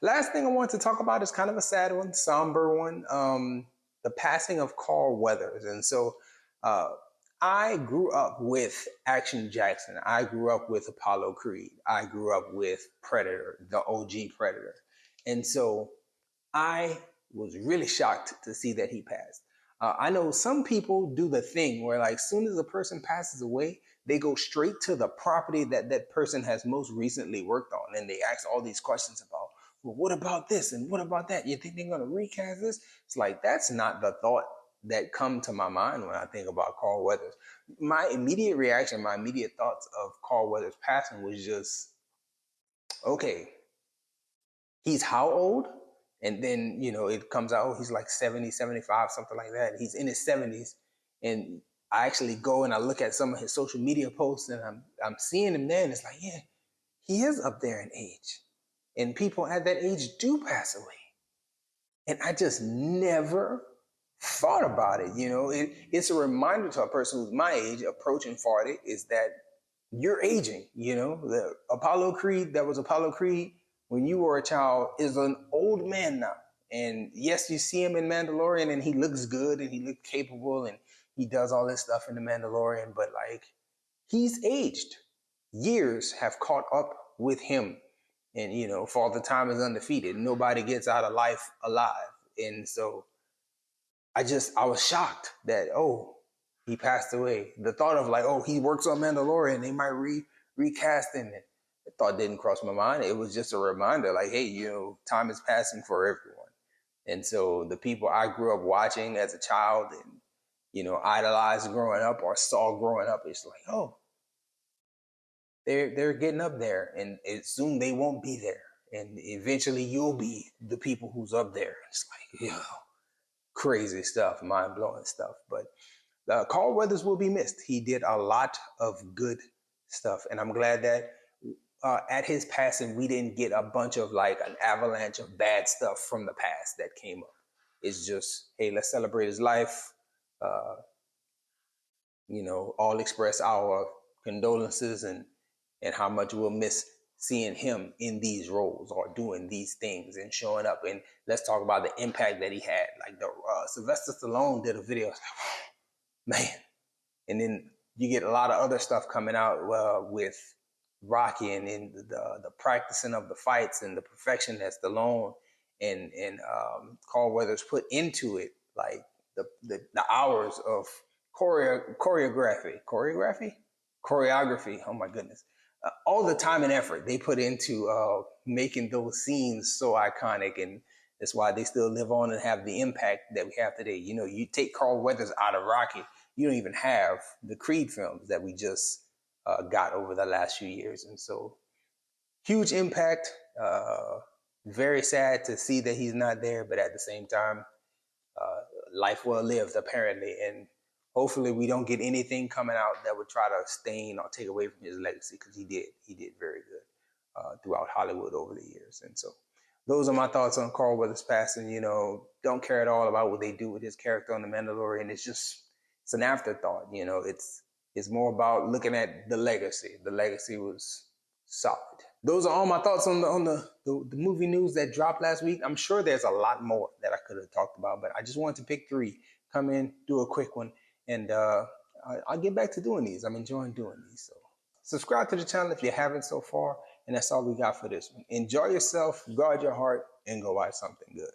Last thing I want to talk about is kind of a sad one, somber one. The passing of Carl Weathers. And so uh, I grew up with Action Jackson. I grew up with Apollo Creed. I grew up with Predator, the OG Predator. And so I was really shocked to see that he passed. I know some people do the thing where, like, soon as a person passes away, they go straight to the property that that person has most recently worked on, and they ask all these questions about, well, what about this and what about that? You think they're going to recast this? It's like that's not the thought that come to my mind when I think about Carl Weathers. My immediate reaction, my immediate thoughts of Carl Weathers passing was just, okay, he's how old? And then, it comes out, oh, he's like 70, 75, something like that. He's in his 70s. And I actually go and I look at some of his social media posts, and I'm seeing him there, and it's like, yeah, he is up there in age. And people at that age do pass away. And I just never thought about it. It's a reminder to a person who's my age, approaching 40, is that you're aging. The Apollo Creed, that was Apollo Creed when you were a child, is an old man now. And yes, you see him in Mandalorian and he looks good and he looks capable and he does all this stuff in the Mandalorian, but like, he's aged. Years have caught up with him. And, Father Time is undefeated. Nobody gets out of life alive. And so I was shocked that, oh, he passed away. The thought of like, oh, he works on Mandalorian, they might recast him. The thought didn't cross my mind. It was just a reminder like, hey, time is passing for everyone. And so the people I grew up watching as a child and, idolized growing up or saw growing up, it's like, oh, they're getting up there, and soon they won't be there. And eventually you'll be the people who's up there. It's like, crazy stuff, mind blowing stuff. But Carl Weathers will be missed. He did a lot of good stuff, and I'm glad that at his passing, we didn't get a bunch of like an avalanche of bad stuff from the past that came up. It's just, hey, let's celebrate his life. Uh, all express our condolences and how much we'll miss seeing him in these roles or doing these things and showing up. And let's talk about the impact that he had. Like the Sylvester Stallone did a video. Like, man. And then you get a lot of other stuff coming out with Rocky and the practicing of the fights and the perfection that Stallone and Carl Weathers put into it, like the hours of choreography. Oh my goodness. All the time and effort they put into making those scenes so iconic, and that's why they still live on and have the impact that we have today. You take Carl Weathers out of Rocky, you don't even have the Creed films that we just got over the last few years. And so, huge impact. Very sad to see that he's not there, but at the same time, life well lived, apparently. And hopefully we don't get anything coming out that would try to stain or take away from his legacy, because he did very good throughout Hollywood over the years. And so those are my thoughts on Carl Weathers passing. Don't care at all about what they do with his character on The Mandalorian. It's an afterthought. It's more about looking at the legacy. The legacy was solid. Those are all my thoughts on the movie news that dropped last week. I'm sure there's a lot more that I could have talked about, but I just wanted to pick 3, come in, do a quick one, and I'll get back to doing these. I'm enjoying doing these. So subscribe to the channel if you haven't so far, and that's all we got for this one. Enjoy yourself, guard your heart, and go watch something good.